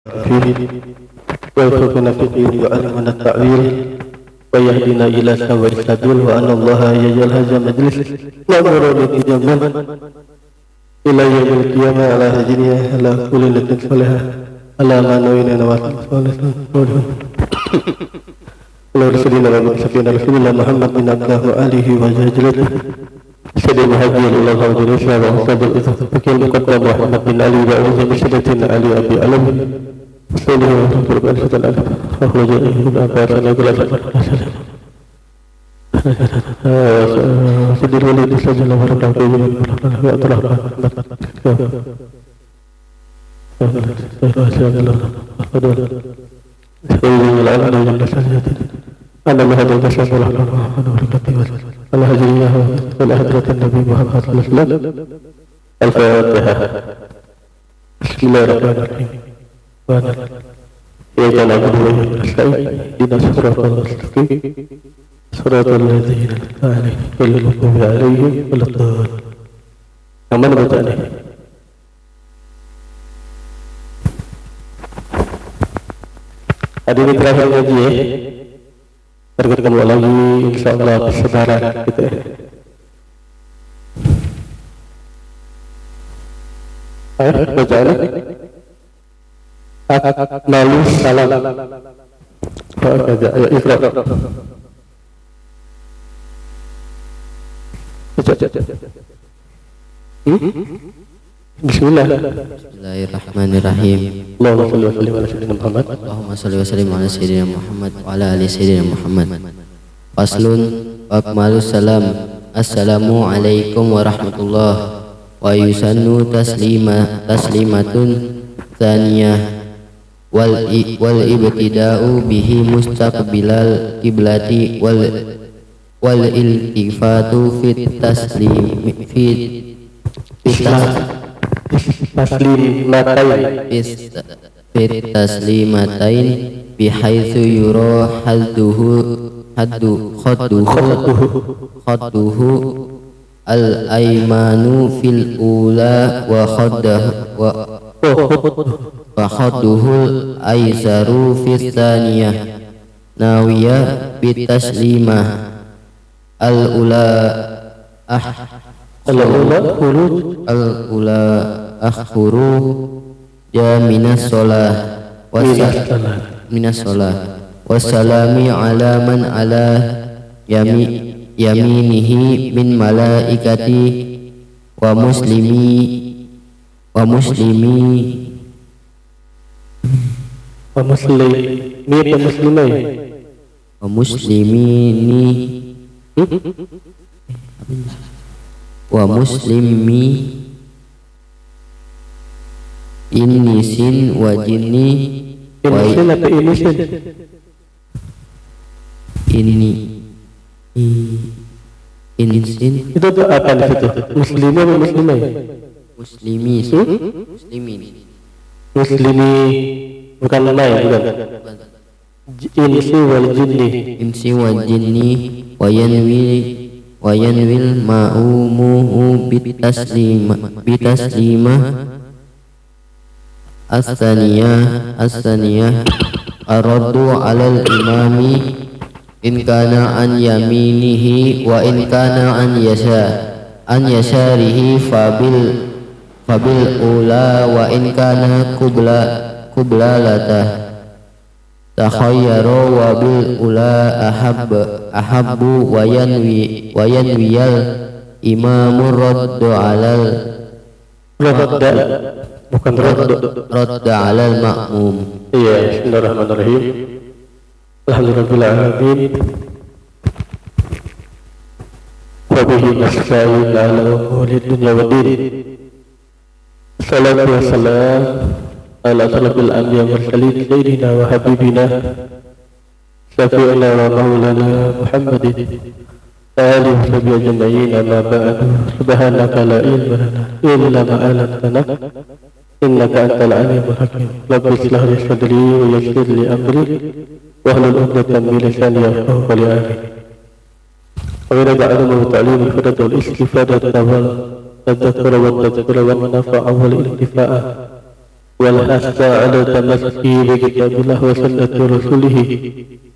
فيه ويرزقنا في الدين ويعلمنا التأويل ويهدنا إلى سواء السبيل وأن الله يجعل هذا المجلس نظر لتجمل إلى يوم القيامة على هجرية على كل لتن صالحة على ما نوينا نواتل صالحة على رسولنا ومكسفين رسول الله محمد بن عبد الله وآله وزهجرته سيدنا مهاجر إلى الله جريسنا وأصاب الإذن فكين مقدم محمد بن علي وأعوذ بسيدتنا علي أبي ألم سيدنا وأصاب الإذن الألف أخرج إلى أبار نقل سيدنا الوليد سجل ورد عقيم وأطلع سيدنا العلم وجل سجدتنا أنا مهدى البشر ورحمة الله على هجرية وعلى حضرة النبي محمد صلى الله عليه وسلم. الفاتحة. بسم الله الرحمن الرحيم. إياك نعبد وإياك نستعين اهدنا الصراط المستقيم صراط الذين أنعمت عليهم غير المغضوب عليهم ولا الضالين. Yang mana bacaannya? Hadirin terakhir ngaji ya. Berketemu lagi insyaallah bersaudara gitu ya. Ayo bacaannya. Lalu salam. Ayo ikhlas. Bismillah. Bismillahirrahmanirrahim. Allahumma shalli wa sallim ala sayyidina Muhammad. Allahumma shalli wa sallim ala sayyidina Muhammad wa ala ali sayyidina Muhammad. Faslun wa akmalus salam. Assalamu alaikum warahmatullahi wa yusannu taslimatun tsaniyah wal ibtida'u bihi mustaqbilal qiblati wal iltifatu fit taslimatain bihaitsu yura khadduhu al-aymanu fil ula wa khadduhu al-aysaru fis tsaniyah nawiyah bitaslimah al-ula akhuru ya minas sholah wassalami ala man ala yaminihi min malaikati wa muslimi innisin wa jinni innisin itu tuh apa di situ? Muslimi atau muslimai? Muslimi bukan nama ya, bukan. Insi wal jinni wa yanwil ma'umuhu bitaslimah as-saniyah arraddu 'alal imami in kana an yaminihi wa in kana an yasarihi fabil ula wa in kana qiblatah takhayyaru wa bil ula ahabbu wa yanwiyal imamu radda alal ma'mum. Iya, bismillahirrahmanirrahim. Alhamdulillahirabbil alamin. Wa bihi nasta'in ala umuri dunya waddin. Salatu wassalam ala asyrafil anbiya'i wal mursalin sayyidina wa habibina syafi'ina wa maulana Muhammadin alihi wa sahbihi ajma'in. Amma ba'du. Subhanaka la ilma lana illa ma 'allamtana innaka antal alimul hakim. Rabbi ishrah li sadri wa yassir li amri wahlul 'uqdatam min lisani yafqahu qawli. Wa ila ta'allumu ta'lim al-hudat wal istifadah wal tadhakkura wat tadhkura wal nafa'a wal intifa'a والحث على التمسك بكتاب الله وسنة رسوله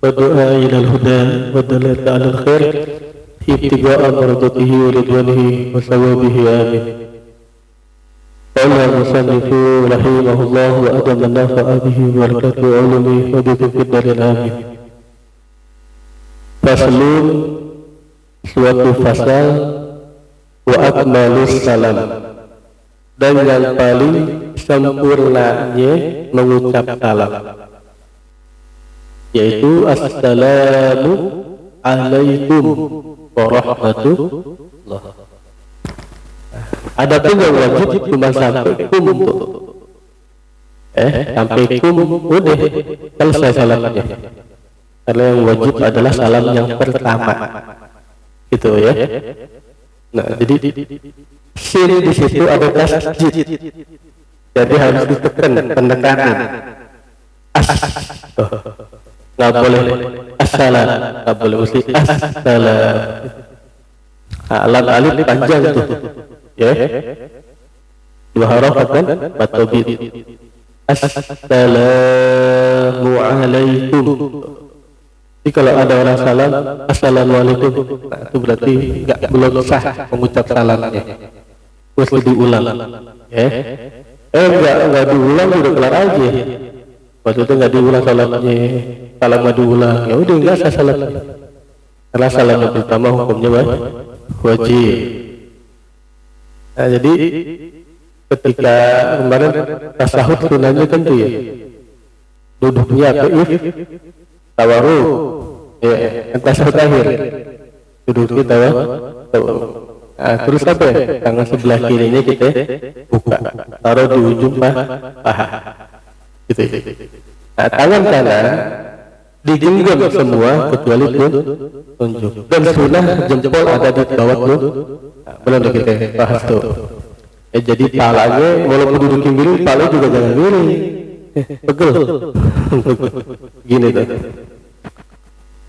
والدعاء إلى الهدى والدلالة على الخير ابتغاء مرضاته ورضوانه وثوابه آمين. قال المصنف رحمه الله وأدم النافع به وبركاته علمه وبكم في الدار آمين. Faslun, suatu fasal, wa akmalus salam, dan yang paling sempurnanya mengucap salam, yaitu assalamu alaikum warahmatullah. Adapun yang wajib cuma sampai kum tuh. Sampai kum udah selesai salamnya. Karena yang wajib adalah salam yang pertama, gitu ya. Nah, jadi sin di situ ada tasjid, jadi harus ditekan penekanan. Nggak boleh assalam, nggak boleh mesti assalam. Alam alif panjang tuh, ya. Dua harakat kan, batobit. Assalamu alaikum. Jadi kalau ada orang salam, assalamualaikum, nah, itu berarti belum sah mengucap salamnya, mesti diulang. Enggak diulang, udah kelar aja. Maksudnya nggak diulang salamnya, salam nggak diulang, ya udah nggak sah salamnya. Karena salam yang pertama hukumnya wajib. Nah, jadi ketika kemarin tasahud sunahnya kan tuh ya, duduknya tawaru, ya, tasawuf akhir, duduk kita nah, terus apa ya? Tangan sebelah kirinya kita buka, taruh di ujung paha, gitu. Nah, tangan kanan digenggam semua kecuali tunjuk, dan sunnah jempol ada di bawah tuh, belum kita bahas tuh. Jadi palanya walaupun dudukin miring, palanya juga jangan miring. Pegel gini tuh.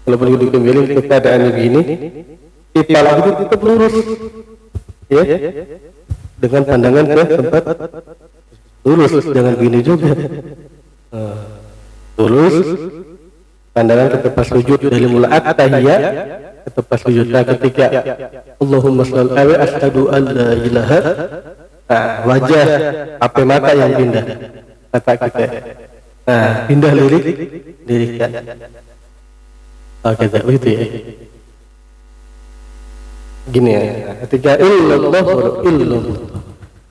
Kalau duduk miring keadaannya gini, kepala itu tetap lurus, ya, dengan pandangan ke tempat lurus, jangan gini juga. Lurus, pandangan ke tempat sujud dari mulai at-tahiyat ke tempat sujud. Nah, ketika Allahumma shalli ala asyhadu an la ilaha, wajah apa mata yang pindah. Mata kita, nah, pindah lirikan. Oke, begitu ya. Gini ya, ketika illallah,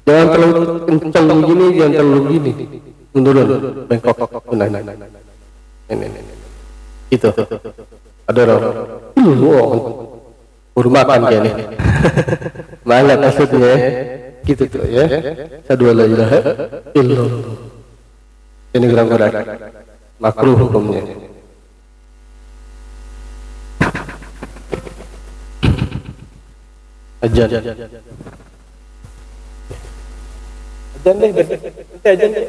jangan terlalu kencang begini, jangan terlalu gini, munduran, bengkok, ini. Itu. Ada orang, baru makan dia nih. Mana maksudnya? Gitu tuh ya. Asyhadu an la ilaha illallah. Ini gerak-gerak makruh hukumnya. Ajan deh, ajan deh.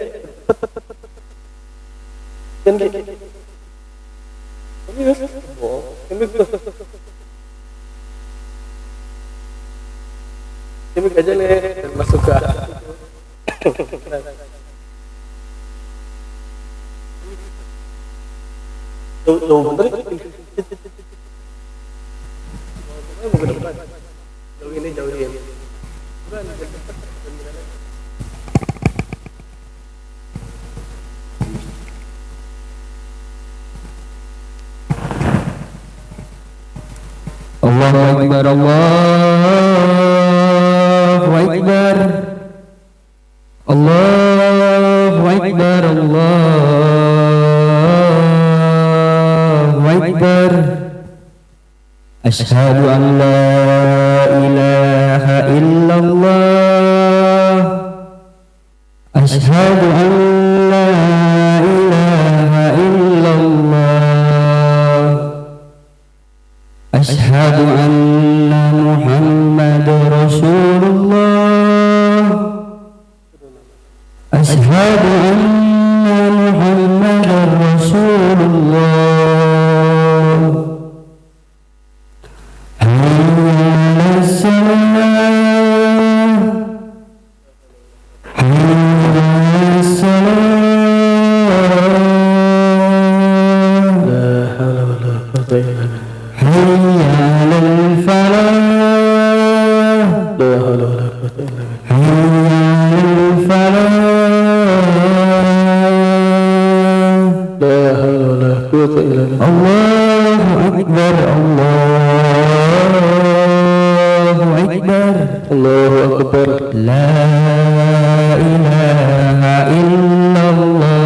Ini aja nih masuk ke jauh bener jauh ini Allahu Akbar, Allahu Akbar, Allahu Akbar, Allahu Akbar. Asyhadu an la ilaha illallah, asyhadu an la ilaha illallah, asyhadu anna Muhammadar Rasulullah, asyhadu anna Muhammadar Rasulullah. Hayya 'alas salam, quwwata illa billah. Allahu Akbar, Allahu Akbar, Allahu akbar. La ilaha illallah.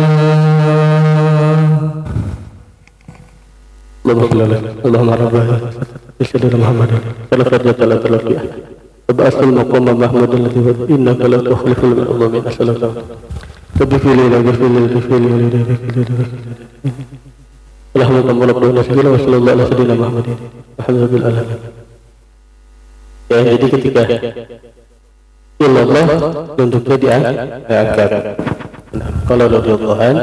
Allahumma rabbana Sayyidina Muhammadin sallallahu alaihi wasallam. Tabasul maqam Mahmud alladhi innaka la tukhliful mi'ad. Assalamualaikum. Tabiqilina bifilina. Allahumma rabbana sallallahu alaihi wasallam Muhammadin alhamdulillah alamin. Ya, jadi ketika illallah bentuknya diangkat. Kalau radhiyallahu an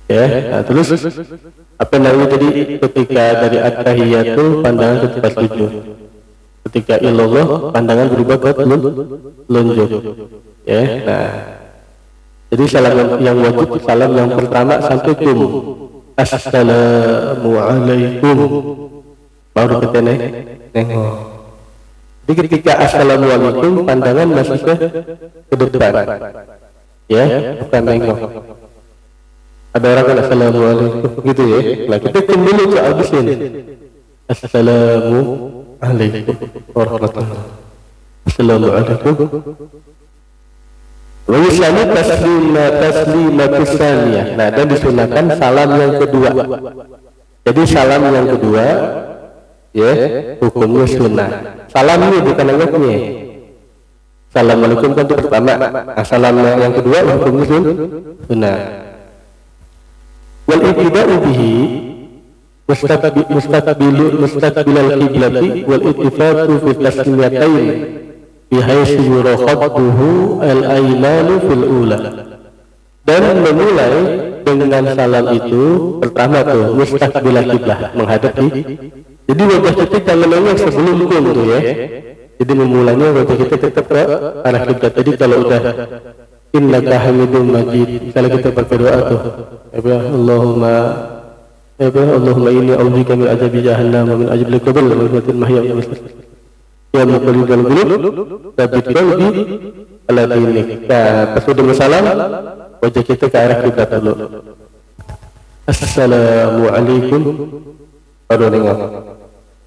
ya, nah, terus apa namanya tadi ketika dari at-tahiyat itu pandangan ketika sujud. Ketika illallah pandangan berubah ke telunjuk. Ya, nah. Jadi salam yang wajib salam yang pertama sampai kum. Assalamualaikum. Baru kita nengok. Jadi ketika assalamualaikum pandangan masih ke depan. Ya, bukan nengok. Ada orang kan assalamualaikum gitu ya. Nah kita kembali ke abisin. Assalamualaikum warahmatullahi wabarakatuh. Assalamualaikum. Wa yusalli taslimatus tsaniyah. Nah, dan disunahkan salam yang kedua. Jadi salam yang kedua ya hukumnya sunnah. Salam ini bukan nengoknya. Assalamualaikum kan itu pertama. Nah, salam yang kedua hukumnya sunnah. Wal ibtida'u bihi mustaqbilal qiblati wal ittifaqu fi tasmiyatain bihaitsu yurakhadduhu al-aymanu fil ula. Dan memulai dengan salam itu pertama tuh mustaqbilal qiblah, menghadap di. Jadi wajah kita jangan nengok sebelum kum tuh ya. Jadi memulainya wajah kita tetap ke arah kiblat. Jadi kalau udah innaka hamidum majid, kalau kita pakai doa tuh Allahumma inni a'udzubika min adzabi jahannam wa min adzabil qabr wa min fitnatil mahya wal mamat. Ya muqallibal qulub, tsabbit qalbi ala dinik. Nah, pas sudah salam, wajah kita ke arah kiblat dulu. Assalamualaikum. Baru nengok.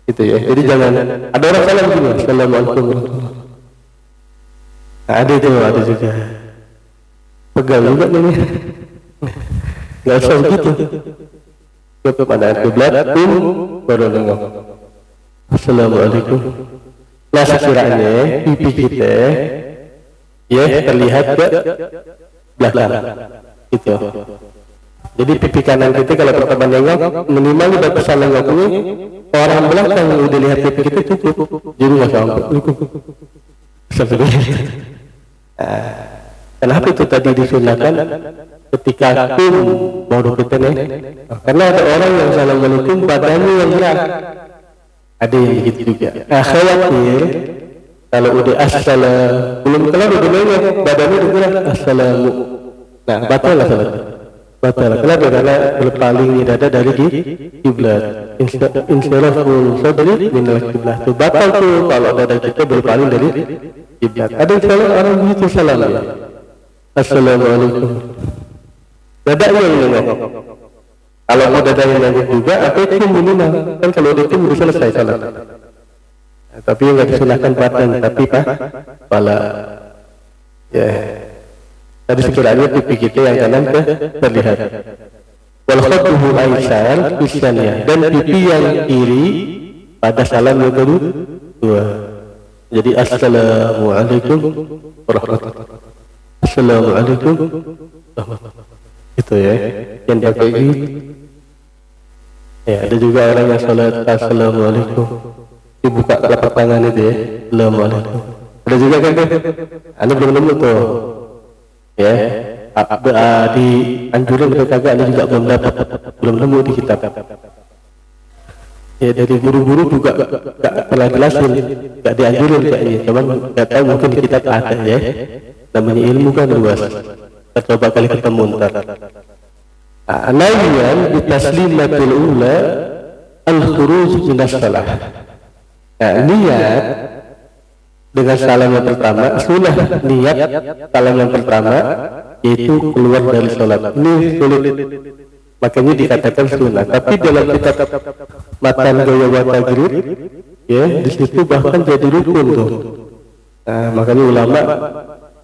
Itu ya. Jadi jangan ada orang salam gini, assalamualaikum. Nah, ada juga. Pegang juga nih. Gak usah begitu. Kepada kiblat pun baru nengok. Assalamualaikum. Nah sekiranya pipi kita ya terlihat ke belakang gitu. Jadi pipi kanan kita kalau pertama nengok minimal di batasan nengok ini orang belakang yang udah lihat pipi kita cukup. Jadi nggak sampai. Seperti itu. Kenapa itu tadi disunahkan ketika kum baru kita nih? Karena ada orang yang assalamualaikum badannya yang gerak. Ada yang begitu juga. Khawatir kalau udah assalam belum kelar udah nengok badannya udah gerak assalamu. Nah batal lah salat. Batal. Kenapa? Karena berpaling dada dari kiblat. Insiraful sadri minal kiblat. Itu batal tuh kalau dada kita berpaling dari kiblat. Ada yang salah orang begitu salam ya. Assalamualaikum. Dadanya yang nengok. Kalau mau dadanya nengok juga, apa itu minimal? Kan kalau itu udah selesai salat. Nah, tapi nggak disunahkan badan, tapi kepala. Ya. Tadi sekiranya pipi kita yang kanan terlihat. Wal khadduhu aisar bisaniyah, dan pipi yang kiri pada salam yang kedua. Jadi assalamualaikum warahmatullahi wabarakatuh. Assalamualaikum. Itu ya yang pakai ini. Ya, ada juga orang yang salat assalamualaikum dibuka telapak tangan itu ya. Assalamualaikum. Ada juga kan? Anda belum nemu tuh. Ya. Di anjuran atau kagak Anda juga belum nemu di kitab. Ya, dari guru-guru juga gak pernah jelasin, gak dianjurin kayaknya. Cuman gak tahu mungkin di kitab ada ya. Namanya ilmu kan luas. Kita coba kali ketemu ntar. Nahiyan bi taslimatil ula al-khuruj minas salah. Nah, niat dengan salam yang pertama, sunnah niat salam yang pertama yaitu keluar dari salat. Ini sulit. makanya dikatakan sunnah. Tapi dalam kitab Matan Gaya wa Tajrid, ya di situ bahkan jadi rukun tuh. Nah, makanya ulama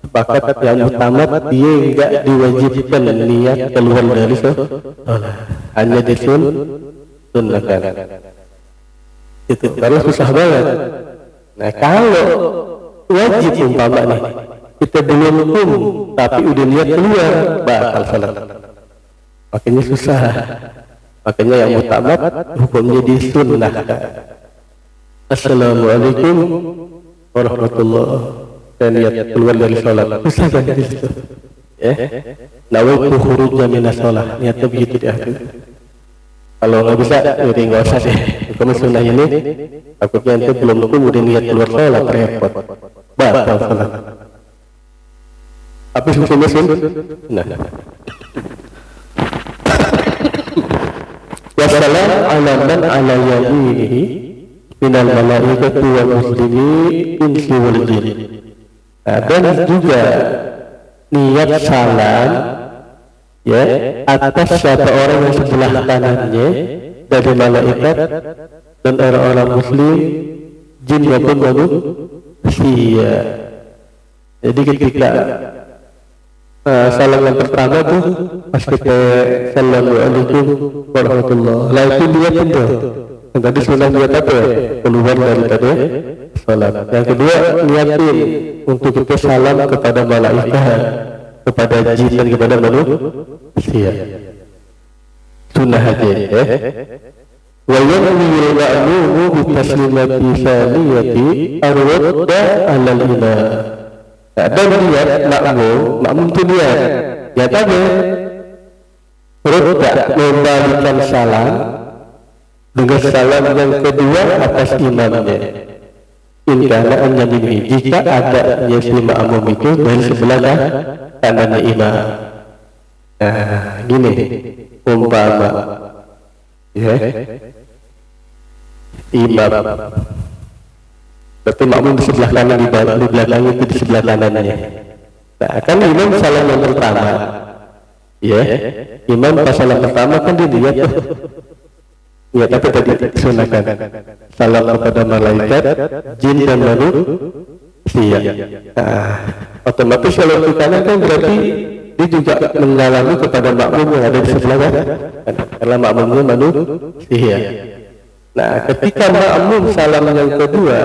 sepakat yang utama dia enggak diwajibkan niat keluar dari sholat, hanya disunnahkan. Itu karena susah banget. Nah kalau wajib umpama nih kita belum tapi udah niat keluar, batal salat. Makanya susah. Makanya yang utama hukumnya disunnahkan. Assalamualaikum warahmatullahi wabarakatuh. Dan niat keluar dari sholat susah kan di situ. Nawaitu khurujnya minas sholat, niatnya begitu di akhir. Kalau nggak bisa, jadi nggak usah deh. Hukum sunnah ini takutnya nanti belum udah niat keluar sholat repot, batal sholat. Habis hukumnya sunnah. Wasalam ala man ala yaminihi minal malaikati wal muslimin insi wal jin. Dan juga niat salam ya atas siapa orang yang sebelah kanannya dari malaikat dan orang-orang muslim, jin maupun manusia. Jadi ketika salam yang pertama tuh pas kita assalamualaikum warahmatullahi wabarakatuh, itu niat itu. Tadi sunnah niat apa ya? Keluar dari tadi salat. Yang kedua niatin untuk kita salam kepada malaikat, kepada jin dan kepada manusia. Sunnah aja ya. Wa yanwi al-ma'mumu bi taslimati thaniyati arwadda 'ala al-imam. Dan niat makmum itu niat. Ya tadi rudda membalikan salam dengan salam yang kedua atas imamnya. Indana an yaminihi, jika ada si makmum itu dari sebelah kanan imam. Nah, gini umpama ya imam berarti makmum di sebelah kanan, di belakang itu di sebelah kanannya. Nah kan imam salam yang pertama ya, imam pas salam pertama kan dia niat tuh ya, tapi tadi sunahkan salam kepada malaikat, jin dan manusia. Nah, otomatis kalau ke kanan kan berarti dia juga mengalami kepada makmum yang ada di sebelah kanan, karena makmumnya manusia. Nah, ketika makmum salam yang kedua,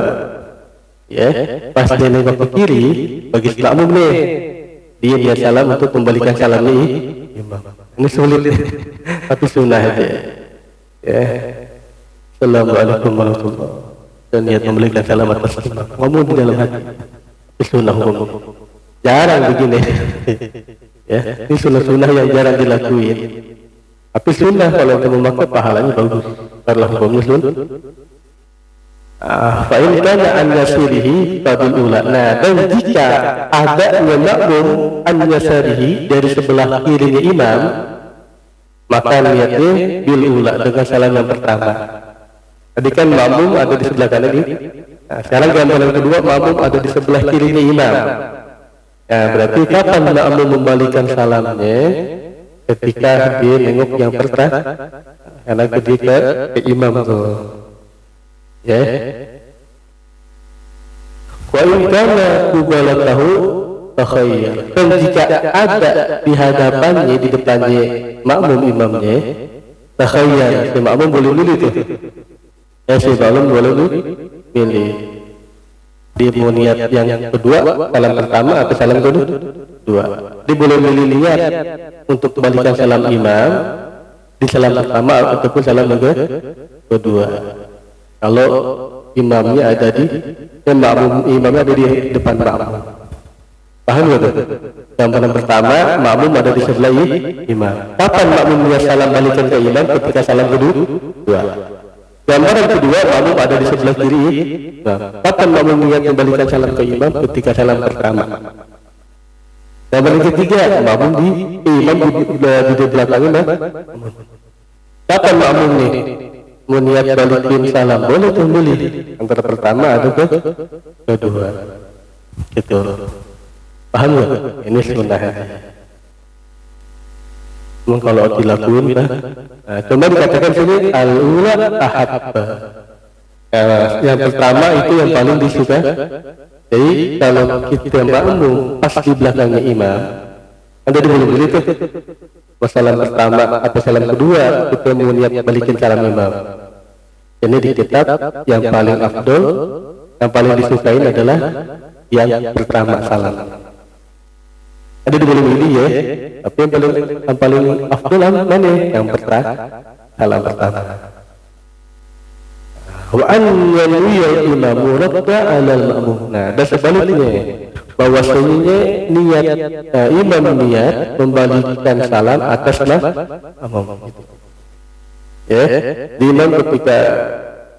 ya, pas dia nengok ke kiri, bagi makmum nih, dia salam untuk membalikan salamnya imam. Ini sulit, tapi sunnah aja. Ya, assalamualaikum warahmatullahi wabarakatuh. Dan niat memberikan salam atas imam. Ngomong di dalam hati. Ini sunnah hukum. Jarang begini. Ya, ini sunnah yang jarang dilakuin. Tapi sunnah kalau kita memakai pahalanya bagus. Karena hukumnya sunnah. Fa'in kana an yasirihi qabil ula. Nah, dan jika ada makmum an yasirihi dari sebelah kirinya imam, maka niatnya bil ula dengan salam yang pertama. Tadi kan makmum ada di sebelah kanan ini. Nah, sekarang gambaran kedua makmum ada di sebelah kirinya imam. Nah, berarti kapan makmum membalikan salamnya? Ketika dia nengok yang pertama, karena ketika ke imam tuh. Ya. Wa in kana qubalatahu takhayyar. Dan jika ada di hadapannya, di depannya makmum imamnya, takhayyar, si makmum boleh milih tuh. Ya, si makmum boleh milih. Dia mau niat yang kedua, salam pertama atau salam kedua. Dia boleh milih niat untuk kembalikan salam imam di salam pertama ataupun salam kedua. Kalau imamnya ada di imamnya ada di depan makmum. Paham nggak tuh? Gambaran pertama, makmum ada di sebelah imam. Kapan makmum niat salam balikan ke imam? Ketika salam kedua. Gambaran kedua, makmum ada di sebelah kiri. Nah, kapan makmum niat membalikan salam ke imam? Ketika salam pertama. Gambaran ketiga, makmum imam di belakangnya. Kapan makmum nih mau niat balikin salam? Boleh tuh, boleh. Antara pertama atau kedua. Gitu. Paham nggak? Ini sunnah. Memang kalau dilakukan, nah, cuma dikatakan sini al-ula ahabba. Yang pertama itu yang paling disuka. Jadi kalau kita makmum pas di belakangnya imam, ada di belum itu. Salam pertama atau salam kedua kita mau niat balikin salam imam. Ini di kitab yang paling afdol, yang paling disukain adalah yang pertama salam. Ada di belum ini ya, tapi yang paling afdol mana? Yang pertama salam pertama. Wa an yanwiya imamu radda 'ala al-ma'mum. Nah, dan sebaliknya bahwasanya niat imam niat membalikkan salam atas makmum. Ya, di imam ketika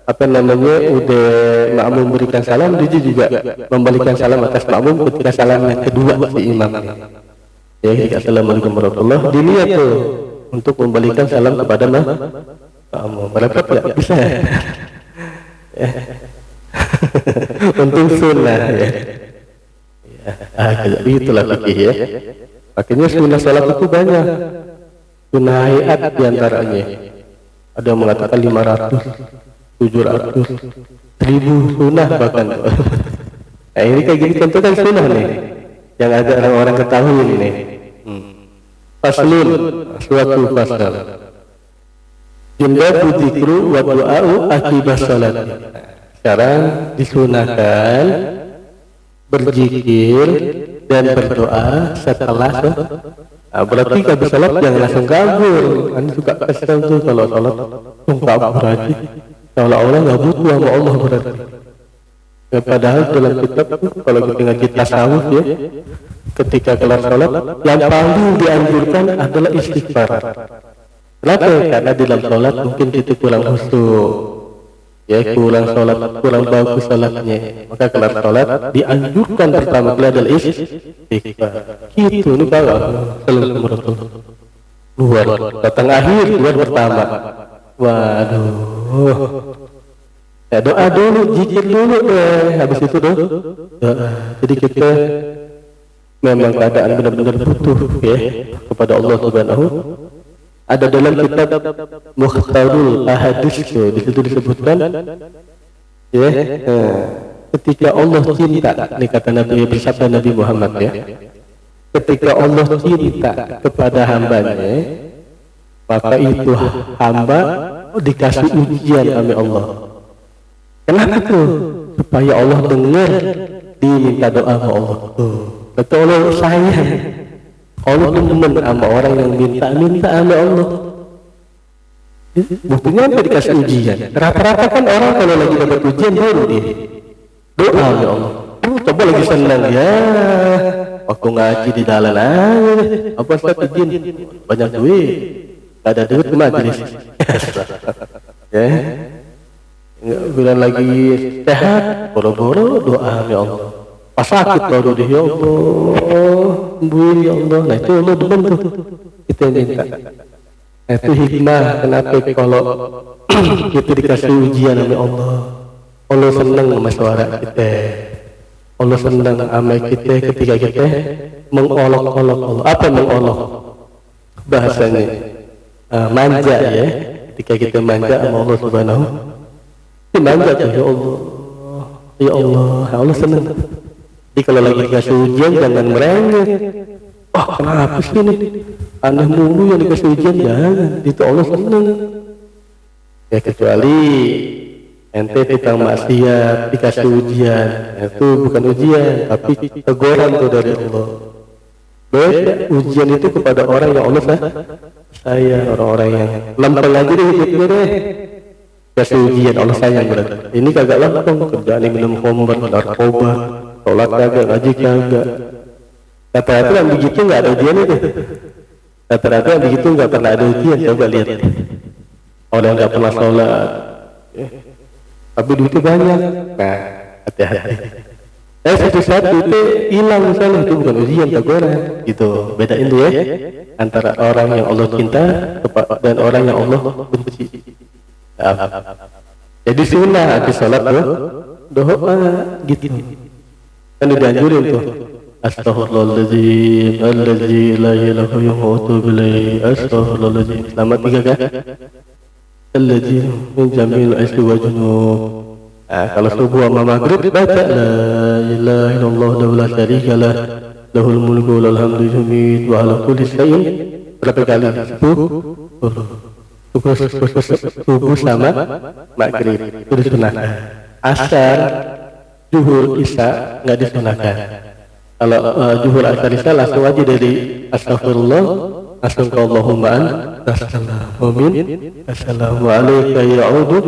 udah makmum berikan salam, dia juga membalikkan salam atas makmum ketika salam yang kedua si imam. Ya, assalamualaikum warahmatullahi wabarakatuh. Diniat tuh untuk membalikkan salam kepada makmum. Berapa ya? Bisa. Untuk sunnah ya. Itulah fikih ya. Makanya sunnah salat itu banyak. Sunnah hayat diantaranya. Ada yang mengatakan 500, 700, 1000 sunnah bahkan. Nah, ini kayak gini contoh kan sunnah nih. Yang ada orang-orang ketahui ini. Faslun, suatu fasal. Jundabu dzikru wa du'a'u akibas salat. Sekarang disunahkan berzikir dan berdoa setelah sholat. Nah, berarti kalau sholat jangan langsung kabur. Anda suka kesel tuh kalau sholat kabur aja. Seolah-olah nggak butuh sama Allah berarti. Ya, padahal dalam kitab tuh, kalau kita ngaji tasawuf ya, ketika kelar sholat yang paling dianjurkan adalah istighfar. Kenapa? Karena di dalam sholat mungkin kita kurang khusyuk, ya kurang sholat, kurang bagus sholatnya. Maka kelar sholat dianjurkan pertama kali adalah istighfar. Gitu, ini bawah luar datang akhir luar pertama. Waduh, ya doa dulu, zikir dulu habis itu doa. Jadi kita memang keadaan benar-benar butuh ya kepada Allah Subhanahu. Ada dalam kitab Mukhtarul Ahadits, di situ disebutkan ya, ketika Allah cinta, ini kata Nabi, bersabda Nabi Muhammad ya, ketika Allah cinta kepada hambanya, maka itu hamba dikasih ujian oleh Allah. Kenapa tuh? Supaya Allah dengar diminta doa sama Allah. Betul, Allah sayang. Allah temen sama orang yang minta sama Allah. Buktinya apa dikasih ujian? Rata-rata kan orang kalau lagi dapat ujian baru dia doa ya Allah. Coba lagi senang ya, waktu ngaji di dalam aja. Apa Ustaz izin? Banyak duit, gak ada duit ke majelis. Ya, bilang lagi sehat, boro-boro doa ya Allah. Pas sakit baru dia ya Allah, sembuhin ya Allah. Nah itu Allah demen tuh, kita minta. Nah, itu hikmah kenapa kalau kita dikasih ujian oleh Allah, Allah senang sama suara kita, Allah senang sama kita ketika kita mengolok-olok Allah. Apa mengolok? Bahasanya manja ya, ketika kita manja sama Allah Subhanahu. Kita manja tuh ya Allah, ya Allah, Allah senang. Jadi kalau lagi dikasih ujian jangan merengek. Oh kenapa sih ini? Aneh mulu yang dikasih ujian, jangan. Itu Allah senang. Ya kecuali ente tukang maksiat dikasih ujian, itu bukan ujian tapi teguran tuh dari Allah. Beda ujian itu kepada orang yang Allah sayang, orang-orang yang lempeng aja deh hidupnya deh. Kasih ujian Allah sayang berarti. Ini kagak lempeng, kerjaan minum khamr, narkoba, sholat kagak, ngaji kagak. Rata-rata yang begitu nggak ada ujian itu. Rata-rata yang begitu nggak pernah ada ujian. Coba lihat orang nggak pernah sholat, tapi duitnya banyak. Nah, hati-hati. Satu-satu itu hilang misalnya, itu bukan ujian, teguran. Gitu. Bedain tuh ya antara orang yang Allah cinta dan orang yang Allah benci. Jadi sunnah habis sholat tuh doa gitu. Kan dianjurin tuh. Astaghfirullahaladzim alladzi la ilaha illa huwa wa atubu ilaih. Astaghfirullahaladzim. Selamat 3 kan? Alladzi min jamil isri wa junub. Kalau subuh sama maghrib baca la ilaha illallah la syarika lah lahul mulku wa lahul hamdu yumiit wa ala kulli syai'in. Berapa kali? 10. Subuh sama maghrib itu disunahkan. Asar, zuhur, isya nggak disunahkan. Kalau zuhur, asar, isya langsung aja dari astagfirullah, langsung ke Allahumma anta salamu min assalamu alayka ya'udu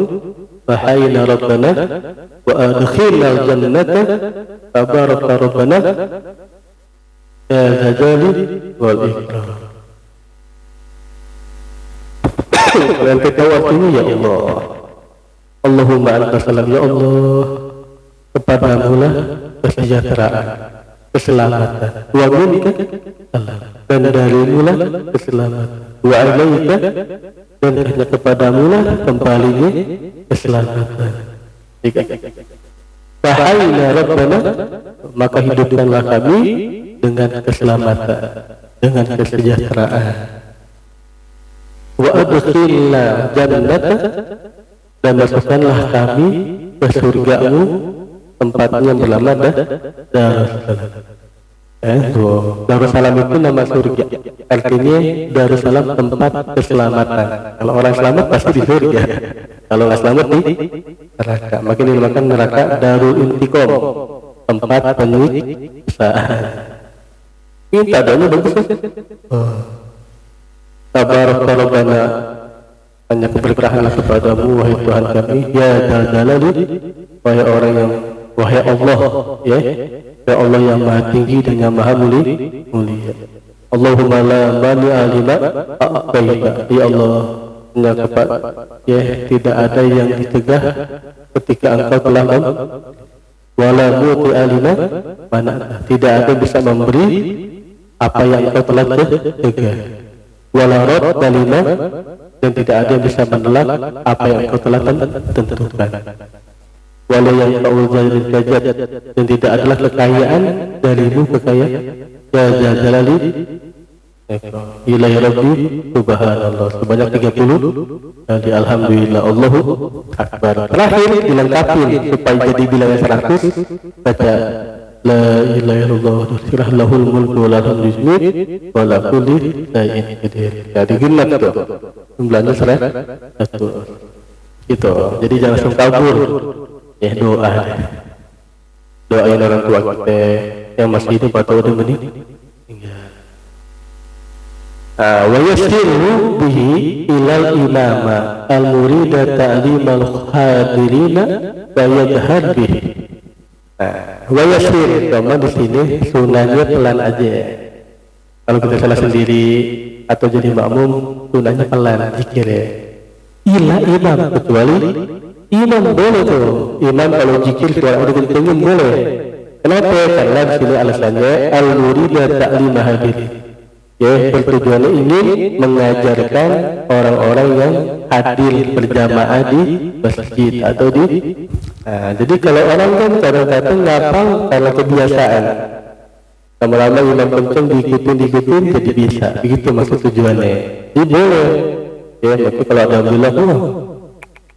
wa hayna rabbana wa adkhilna jannata tabaraka rabbana ya dzal wal ikram. Kalian tahu artinya ya Allah. Allahumma anta salam, ya Allah, kepadamu lah kesejahteraan, keselamatan, wa minka salam, dan darimu lah keselamatan, wa alaika, dan hanya kepadamu lah kembalinya keselamatan. Fahayna rabbana, maka hidupkanlah kami dengan keselamatan, dengan kesejahteraan. Wa adkhilna jannata, dan masukkanlah kami ke surgamu, tempatnya bernama Darussalam. Darussalam itu nama surga, artinya Darussalam tempat keselamatan. Kalau orang selamat pasti di surga, kalau nggak selamat di neraka. Makin dinamakan neraka Darul Intiqam, tempat penyiksaan. Minta doanya bagus kan? Tabaraka Rabbana, hanya keberkahanlah kepadamu wahai Tuhan kami, ya Dzal Jalali, wahai orang yang, wahai Allah, ya Allah yang maha tinggi dan yang maha mulia. Allahumma la mani'a lima a'taita, ya Allah, ya tidak ada yang dicegah ketika engkau telah wala mu'ti'a lima mana'ta, tidak ada bisa memberi apa yang engkau telah cegah, wala radda lima, dan tidak ada yang bisa menolak apa yang engkau telah tentukan, wala yang ta'ul jalil kajat, dan tidak adalah kekayaan darimu kekayaan ya Jalali ilahi rabbi subhanallah sebanyak 30 kali alhamdulillah Allahu akbar. Terakhir dilengkapi supaya jadi bilangnya 100, baca la ilaha illallah lahul mulku wa lahul hamdu wa la kulli syai'in qadir. Jadi genap tuh jumlahnya 100 gitu. Jadi jangan langsung kabur ya, doain orang tua kita yang masih hidup atau udah meninggal. Wa yassiru bihi ilal imama al murida ta'limal hadirina wa yadhhar bihi. Wa yassir, di sini sunahnya pelan aja. Kalau kita salah sendiri atau jadi makmum, sunahnya pelan zikir ya. Ila imam, kecuali imam boleh tuh. Imam kalau zikir suara udah kencengin boleh. Kenapa? Karena di sini alasannya al murida ta'limal hadirin. Ya, bertujuan ingin mengajarkan orang-orang yang hadir berjamaah di masjid atau di. Jadi kalau orang kan kadang-kadang ngapal karena kebiasaan. Lama-lama imam kenceng diikutin jadi bisa. Begitu maksud tujuannya. Jadi boleh. Ya, tapi kalau ada bilang,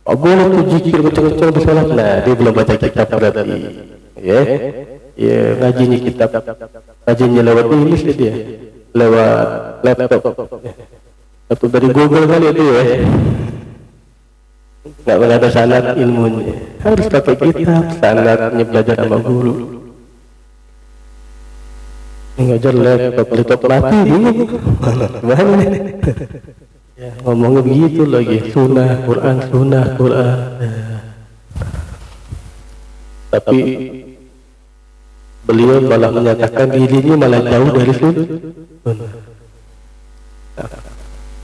boleh tuh zikir kenceng-kenceng di salat. Nah, dia belum baca kitab berarti. Ya, ngajinya kitab. Ngajinya lewat Inggris dia. Lewat laptop atau dari Google kali itu ya, nggak ada sanad ilmunya, harus pakai kitab, sanadnya belajar sama guru. Ngajar laptop mati bingung gimana nih ya, ngomongnya begitu lagi, sunnah Quran tapi beliau malah menyatakan dirinya malah jauh dari sunnah.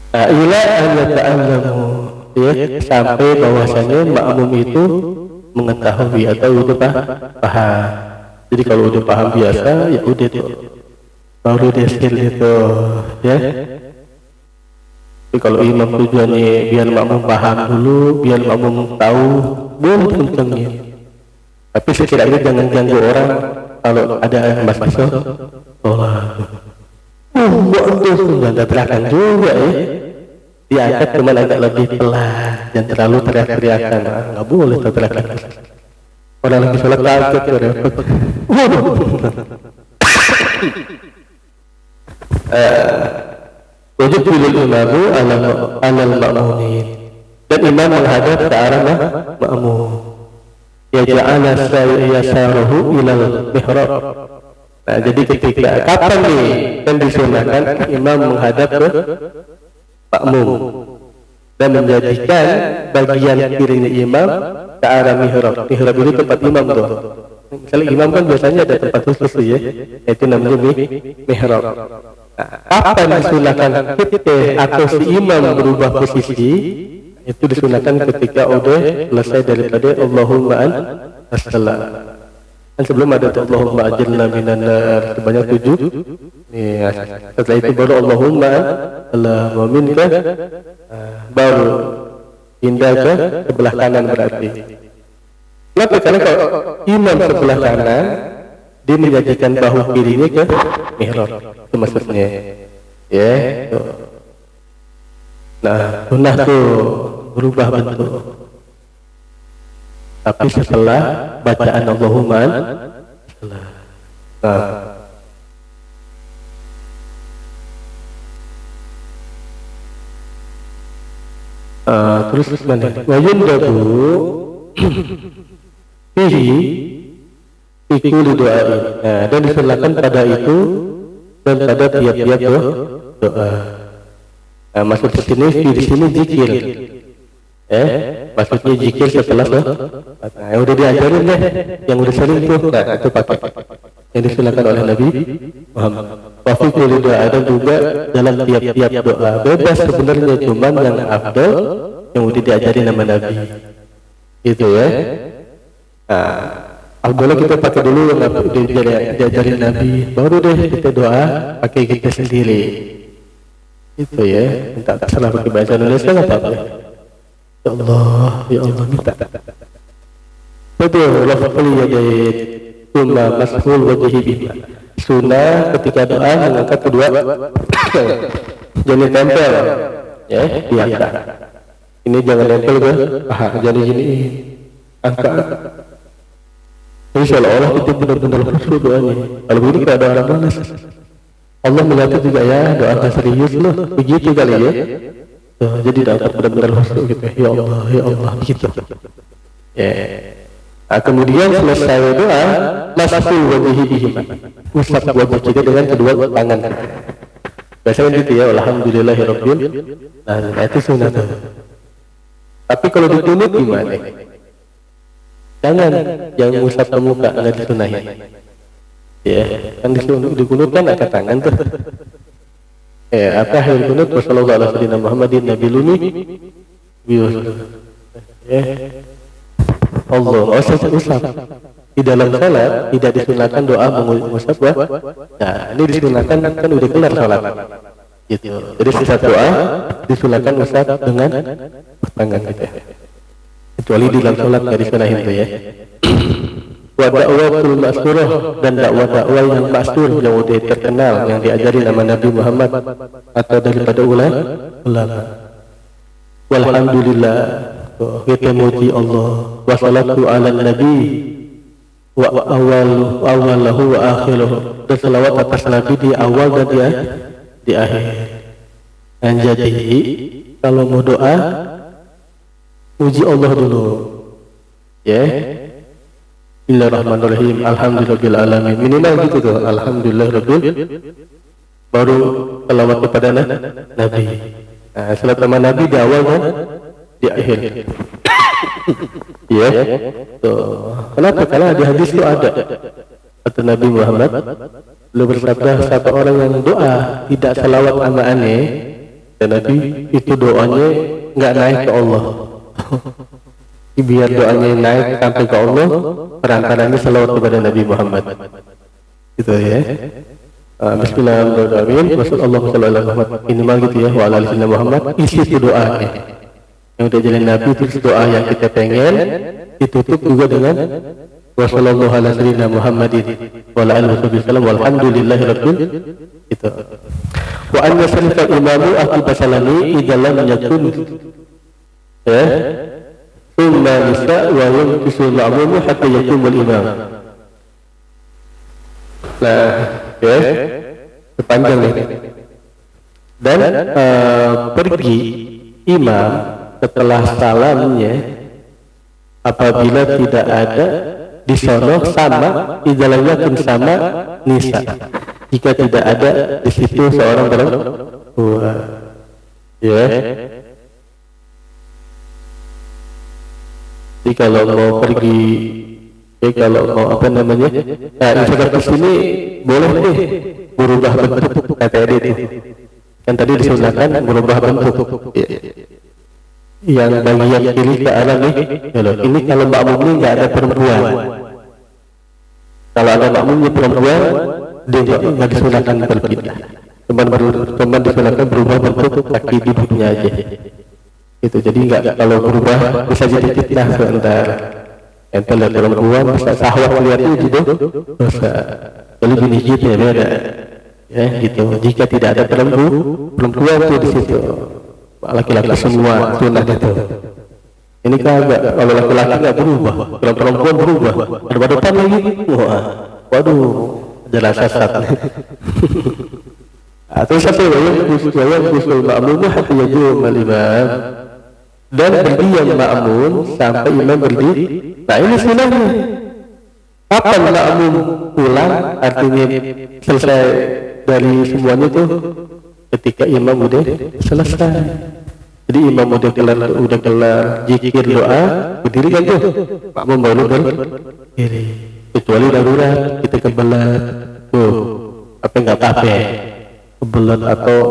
Ila an yata'allamu, ya, sampai bahwasanya makmum itu mengetahui atau udah paham. Jadi kalau udah paham biasa ya udah tuh, baru dia skill itu ya. Tapi kalau imam tujuannya biar makmum paham dulu, biar makmum tahu, boleh kencengnya. Tapi sekiranya jangan ganggu orang kalau ada mas masuk nggak teriakan juga ya. Diangkat cuma agak lebih pelan, jangan terlalu teriak-teriakan. Nggak boleh teriakan. Orang lagi sholat takut ya repot. Wajib pilih imamu alal ma'mumin, dan imam menghadap ke arah ma'mum. Yaj'ala yasaruhu ilal mihrab. Nah, jadi ketika kapan nih kan disunahkan imam menghadap ke makmum dan menjadikan bagian kirinya imam ke arah mihrab. Mihrab itu tempat imam tuh. Misalnya imam kan biasanya ada tempat khusus ya, itu namanya mihrab. Kapan disunahkan ketika atau si imam berubah posisi? Itu disunahkan ketika udah selesai daripada Allahumma as-salam. Dan sebelum ada Allahumma ajirna minan nar sebanyak 7. Nih, setelah itu baru Allahumma Allahumma minka, baru pindah ke sebelah kanan berarti. Kenapa? Karena kalau imam sebelah kanan, dia menjadikan bahu kirinya ke mihrab. Itu maksudnya. Ya. Nah, sunnah tuh berubah bentuk. Tapi setelah bacaan Allahumma terus mana? Wajib dabu fikul doa. Nah, dan diserahkan pada itu dan pada tiap-tiap doa. Nah, maksud di sini zikir. Maksudnya zikir setelah nah, udah diajarin deh, yang udah sering tuh, nah, itu pakai yang disilakan oleh Nabi Muhammad. Wafiqul doa, dan juga dalam tiap-tiap doa bebas sebenarnya, cuman yang afdal yang udah diajarin sama Nabi itu ya. Nah, boleh kita pakai dulu yang diajarin Nabi, baru deh kita doa pakai kita sendiri itu ya. Minta salah pakai bahasa Indonesia nggak apa-apa. Ya Allah minta. Betul, lafzul yadain, sunna mashul wajhi bima. Sunnah ketika doa mengangkat kedua jangan tempel, ya diangkat. Ini jangan tempel ke paha, jadi gini angkat. Insya Allah itu benar-benar khusyuk doanya. Kalau begini kita ada orang malas. Allah melihat juga ya, doa serius loh, begitu kali ya. Jadi dapat benar-benar khusyuk gitu. Ya Allah gitu. Ya. Nah, kemudian selesai doa, masful wajhi bihim. Usap wajah kita dengan kedua tangan. Biasanya gitu ya, alhamdulillahirabbil. Nah, itu sunnah. Tapi kalau dikunut gimana? Jangan yang usap ke muka, enggak disunahin. Ya, kan dikunut kan angkat tangan tuh. Akhir kunut sallallahu alaihi wasallam Muhammadin nabil umi. Allah, usap. Di dalam salat tidak disunahkan doa mengusap wajah. Nah, ini disunahkan kan udah kelar salat. Gitu. Jadi sisa doa disunahkan usap dengan tangan kita. Kecuali di dalam salat enggak disunahin tuh ya. Wa da'watul ma'surah, dan dakwah-dakwah yang ma'sur yang udah terkenal yang diajari nama Nabi Muhammad atau daripada ulama. Walhamdulillah, kita muji Allah, wa salatu ala nabi wa awalahu wa akhiruhu, dan salawat atas Nabi di awal dan di akhir. Dan jadi kalau mau doa muji Allah dulu ya. Bismillahirrahmanirrahim, alhamdulillahirabbil alamin, minimal gitu tuh, alhamdulillahirabbil, baru selawat kepada Nabi. Nah, salat sama Nabi di awal kan di akhir. Ya. Tuh. Kenapa? Karena di hadis itu ada kata Nabi Muhammad, beliau bersabda, satu orang yang doa tidak selawat sama aneh, dan Nabi itu doanya nggak naik ke Allah. Biar doanya naik sampai ke Allah, perantaranya selawat kepada Nabi Muhammad. Gitu ya. Bismillahirrahmanirrahim. Wassalamualaikum warahmatullahi wabarakatuh. Minimal gitu ya. Wa ala alihi Muhammad. Isi itu doanya. Yang udah jalan Nabi itu doa yang kita pengen ditutup juga dengan wa sallallahu ala sayyidina Muhammadin wa ala alihi wasallam walhamdulillahi rabbil itu. Wa anna salifal imamu akibat salami idza lam yakun thumma nisa wa yumkisul ma'mumu hatta yakumul imam. Nah, sepanjang ini. Dan pergi imam setelah salamnya apabila tidak ada disono sama di dalamnya pun sama nisa. Jika tidak ada di situ seorang perempuan, ya. Jadi kalau mau pergi, kalau mau apa namanya, nah seperti sini boleh deh berubah bentuk kata itu. Kan tadi disunahkan berubah bentuk. Yang bagian kiri ke arah nih, ini kalau makmumnya nggak ada perempuan. Kalau ada makmumnya perempuan, dia nggak disunahkan berpindah. Cuman disunahkan berubah bentuk kaki duduknya aja. Itu jadi nggak, kalau berubah bisa jadi fitnah sebentar. Ente lihat perempuan bisa sahwat lihat itu bisa. Kalau gini gitu ya beda. Ya gitu. Jika tidak ada perempuan itu di situ. Laki-laki semua sunnah itu. Ini kagak, kalau laki-laki nggak berubah, kalau perempuan berubah. Ada depan lagi, wah, waduh, jelas sesat. Atau satu yang kusul makmum hatta yajum al-imam, dan berdiam makmum sampai imam berdiri. Nah ini sunnahnya. Kapan makmum pulang? Artinya selesai dari semuanya tuh ketika imam udah selesai. Jadi imam udah kelar zikir doa, berdiri kan tuh, makmum baru berdiri. Kecuali darurat kita kebelat, tuh apa nggak apa-apa, kebelat atau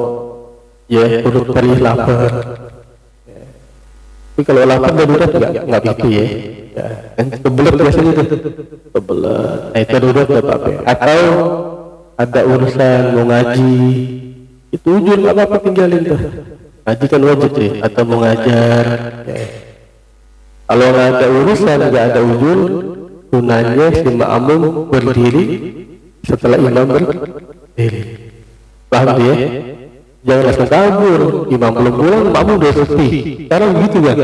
ya perut perih lapar. Tapi kalau lapar darurat nggak gitu ya. Kebelat biasanya tuh, kebelat. Nah itu darurat nggak apa-apa. Atau ada urusan mau ngaji, itu ujur nggak apa-apa tinggalin tuh. Ngaji kan wajib sih, atau mau ngajar. Kalau nggak ada urusan, nggak ada ujur, sunahnya si makmum berdiri setelah imam berdiri. Paham ya? Jangan langsung kabur. Imam belum pulang, makmum udah sepi. Sekarang begitu kan?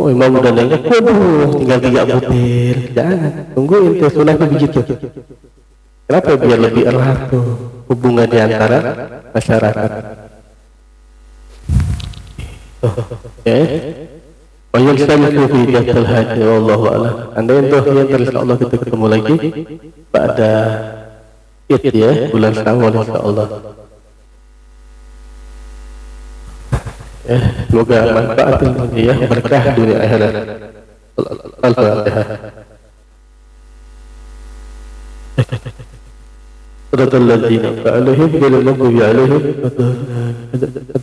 Oh imam udah nengok, waduh, tinggal 3 butir. Jangan, tungguin tuh sunahnya begitu. Kenapa? Biar lebih erat tuh hubungan di antara masyarakat. Oh yang saya fi jahil haji wallahu a'lam. Anda yang insyaallah kita ketemu lagi pada Id ya, bulan Syawal insyaallah. Semoga manfaat ya, berkah dunia akhirat. Al-Fatihah. Qadalladziina fa'alihim bil maghdubi 'alaihim wa